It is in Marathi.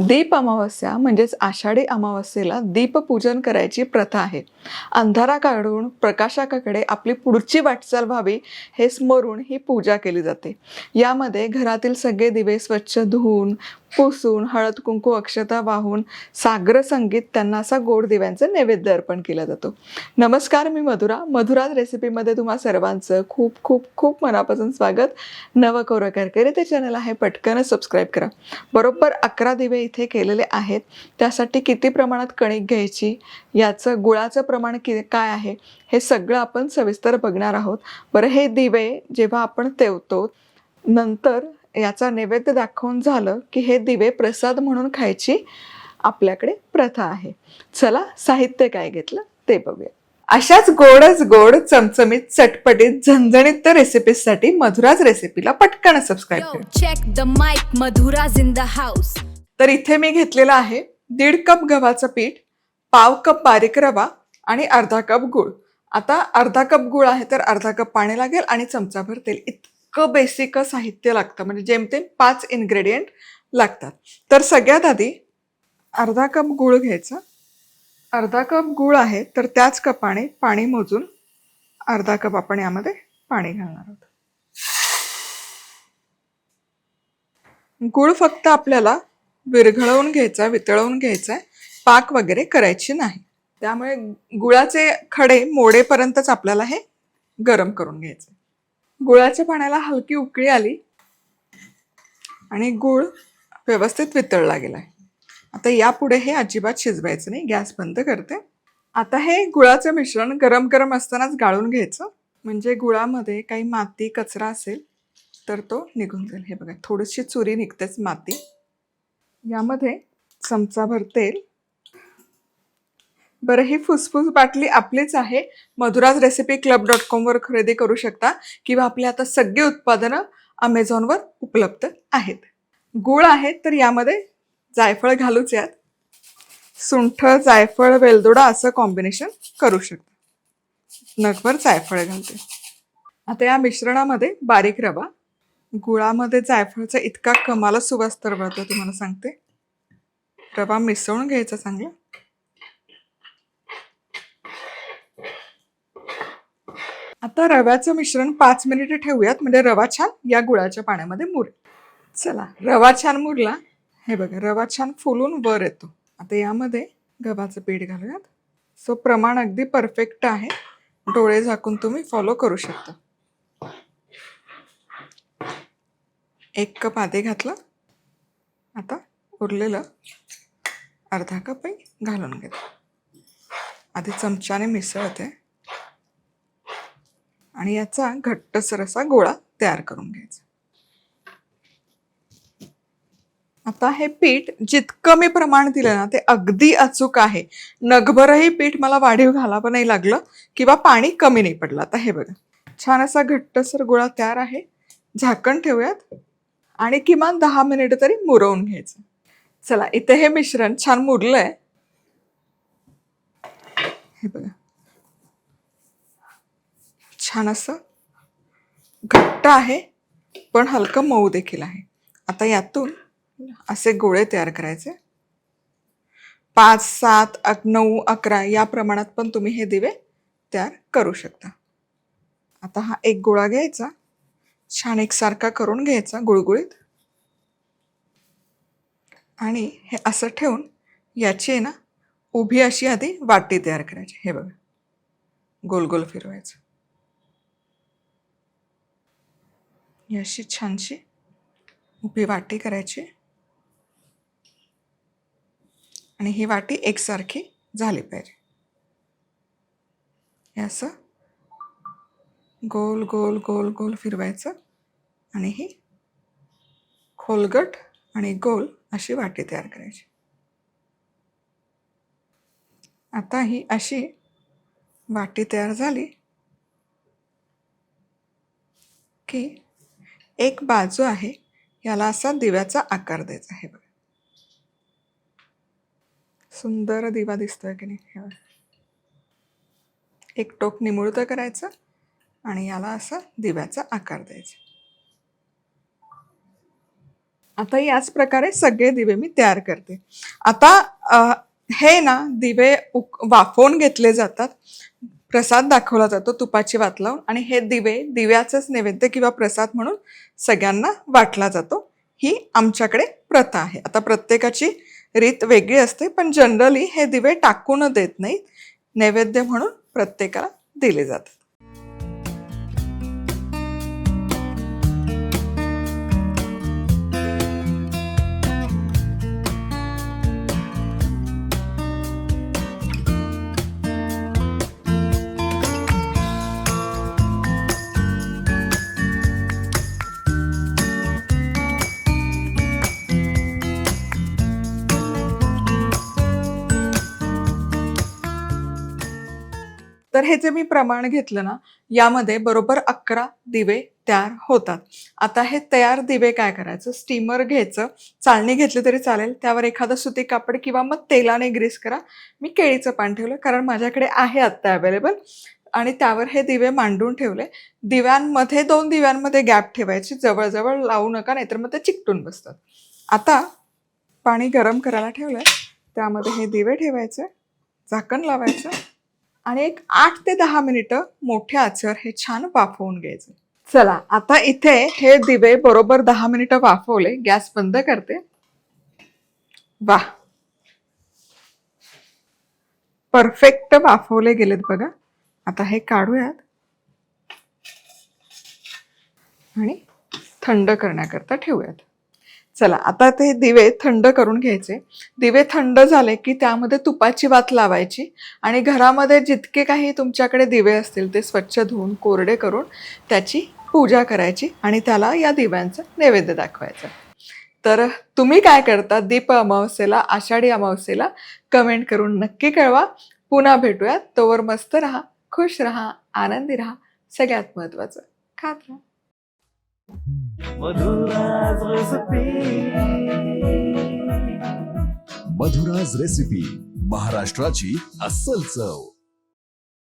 दीप अमावस्या म्हणजेच आषाढी अमावस्येला दीपपूजन करायची प्रथा आहे. अंधाराकडून प्रकाशाकडे आपली पुढची वाटचाल व्हावी हे स्मरून ही पूजा केली जाते. यामध्ये घरातील सगळे दिवे स्वच्छ धुवून, पुसून, हळद कुंकू अक्षता वाहून साग्र संगीत त्यांना असा गोड दिव्यांचा नैवेद्य अर्पण केला जातो. नमस्कार, मी मधुराज रेसिपीमध्ये तुम्हा सर्वांचं खूप खूप खूप मनापासून स्वागत. नवकोरकरकरी ते चॅनल आहे, पटकन सबस्क्राईब करा. बरोबर 11 दिवे इथे केलेले आहेत. त्यासाठी किती प्रमाणात कणिक घ्यायची, याचं गुळाचं प्रमाण काय आहे हे सगळं आपण सविस्तर बघणार आहोत. बरं, हे दिवे जेव्हा आपण तेवतो नंतर याचा नैवेद्य दाखवून झालं की हे दिवे प्रसाद म्हणून खायची आपल्याकडे प्रथा आहे. चला, साहित्य काय घेतलं ते बघूया. अशाच गोड चमचमीत चटपटीत झणझणीत रेसिपीसाठी मधुराज रेसिपीला पटकन सबस्क्राईब करा. Check the mic, Madhura's in the house. तर इथे मी घेतलेला आहे 1.5 कप गव्हाचं पीठ, पाव कप बारीक रवा आणि अर्धा कप गूळ. आता अर्धा कप गूळ आहे तर अर्धा कप पाणी लागेल आणि चमचाभर तेल. इतकं बेसिक साहित्य लागतं, म्हणजे जेमतेम 5 इन्ग्रेडियंट लागतात. तर सगळ्यात आधी अर्धा कप गूळ घ्यायचा. अर्धा कप गूळ आहे तर त्याच कपाने पाणी मोजून अर्धा कप आपण यामध्ये पाणी घालणार आहोत. गूळ फक्त आपल्याला विरघळवून घ्यायचा, वितळवून घ्यायचा, पाक वगैरे करायची नाही. त्यामुळे गुळाचे खडे मोडेपर्यंतच आपल्याला हे गरम करून घ्यायचं. गुळाच्या पाण्याला हलकी उकळी आली आणि गूळ व्यवस्थित वितळला गेलाय. आता यापुढे हे अजिबात शिजवायचं नाही. गॅस बंद करते. आता हे गुळाचं मिश्रण गरम गरम असतानाच गाळून घ्यायचं, म्हणजे गुळामध्ये काही माती कचरा असेल तर तो निघून जाईल. हे बघा, थोडीशी चुरी निघतेच माती. यामध्ये चमचाभर तेल. बरं, ही फुसफुस बाटली आपलीच आहे. मधुराजरेसिपीक्लब.com वर खरेदी करू शकता किंवा आपली आता सगळी उत्पादनं अमेझॉनवर उपलब्ध आहेत. गूळ आहे तर यामध्ये जायफळ घालूच यात. सुंठ, जायफळ, वेलदोडा असं कॉम्बिनेशन करू शकता. नगभर जायफळ घालते. आता या मिश्रणामध्ये बारीक रवा, गुळामध्ये जायफळचा इतका कमाल सुवास तरवळतो तुम्हाला सांगते. रवा मिसळून घ्यायचा चांगला. आता रव्याचं मिश्रण 5 मिनिटे ठेवूयात, म्हणजे रवा छान या गुळाच्या पाण्यामध्ये मुरेल. चला, रवा छान मुरला. हे बघा, रवा छान फुलून वर येतो. आता यामध्ये गव्हाचं पीठ घालूयात. सो प्रमाण अगदी परफेक्ट आहे. डोळे झाकून तुम्ही फॉलो करू शकता. 1 कप आधी घातलं. आता उरलेलं अर्धा कपही घालून घेतो. आधी चमच्याने मिसळते आणि याचा घट्टसर असा गोळा तयार करून घ्यायचा. आता हे पीठ जितकं मी प्रमाण दिलं ना ते अगदी अचूक आहे. नगभरही पीठ मला वाढीव घालावं नाही लागलं किंवा पाणी कमी नाही पडलं. आता हे बघा, छान असा घट्टसर गोळा तयार आहे. झाकण ठेवूयात आणि किमान 10 मिनिट तरी मुरवून घ्यायचं. चला, इथे हे मिश्रण छान मुरलंय. हे बघा, छान असं घट्ट आहे पण हलकं मऊ देखील आहे. आता यातून असे गोळे तयार करायचे. 5, 7, 9, 11 या प्रमाणात पण तुम्ही हे दिवे तयार करू शकता. आता हा एक गोळा घ्यायचा, छान एकसारखा करून घ्यायचा गुळगुळीत, आणि हे असं ठेवून याची ना उभी अशी आधी वाटी तयार करायची. हे बघा, गोल गोल फिरवायचं. अशी छानशी उभी वाटी करायची आणि ही वाटी एकसारखी झाली पाहिजे. हे असं गोल गोल गोल गोल फिरवायचं आणि ही खोलगट आणि गोल अशी वाटी तयार करायची. आता ही अशी वाटी तयार झाली की एक बाजू आहे याला असा दिव्याचा आकार द्यायचा. आहे बघा, सुंदर दिवा दिसतोय की नाही. एक टोक निमुळतं करायचं आणि याला असा दिव्याचा आकार द्यायचा. आता याच प्रकारे सगळे दिवे मी तयार करते. आता हे ना दिवे वाफवून घेतले जातात. प्रसाद दाखवला जातो तुपाची वात लावून आणि हे दिवे दिव्याचंच नैवेद्य किंवा प्रसाद म्हणून सगळ्यांना वाटला जातो. ही आमच्याकडे प्रथा आहे. आता प्रत्येकाची रीत वेगळी असते, पण जनरली हे दिवे टाकून देत नाहीत. नैवेद्य म्हणून प्रत्येकाला दिले जातात. तर हे जे मी प्रमाण घेतलं ना, यामध्ये बरोबर 11 दिवे तयार होतात. आता हे तयार दिवे काय करायचं, स्टीमर घ्यायचं, चाळणी घेतली तरी चालेल, त्यावर एखादं सुती कापड किंवा मग तेलाने ग्रीस करा. मी केळीचं पान ठेवलं कारण माझ्याकडे आहे आत्ता अवेलेबल, आणि त्यावर हे दिवे मांडून ठेवले. दिव्यांमध्ये 2 दिव्यांमध्ये गॅप ठेवायची, जवळजवळ लावू नका, नाहीतर मग ते चिकटून बसतात. आता पाणी गरम करायला ठेवलंय, त्यामध्ये हे दिवे ठेवायचे, झाकण लावायचं आणि एक 8 ते 10 मिनिटं मोठ्या आचेवर हे छान वाफवून घ्यायचे. चला, आता इथे हे दिवे बरोबर 10 मिनिटं वाफवले. गॅस बंद करते. वाह, परफेक्ट वाफवले गेलेत बघा. आता हे काढूयात आणि थंड करण्याकरता ठेवूयात. चला, आता ते दिवे थंड करून घ्यायचे. दिवे थंड झाले की त्यामध्ये तुपाची वात लावायची आणि घरामध्ये जितके काही तुमच्याकडे दिवे असतील ते स्वच्छ धुवून कोरडे करून त्याची पूजा करायची आणि त्याला या दिव्यांचं नैवेद्य दाखवायचं. तर तुम्ही काय करता दीप अमावस्येला, आषाढी अमावस्येला, कमेंट करून नक्की कळवा. पुन्हा भेटूयात. तोवर मस्त राहा, खुश राहा, आनंदी राहा. सगळ्यात महत्त्वाचं, खात राहा. मधुराज रेसिपी, महाराष्ट्राची अस्सल चव.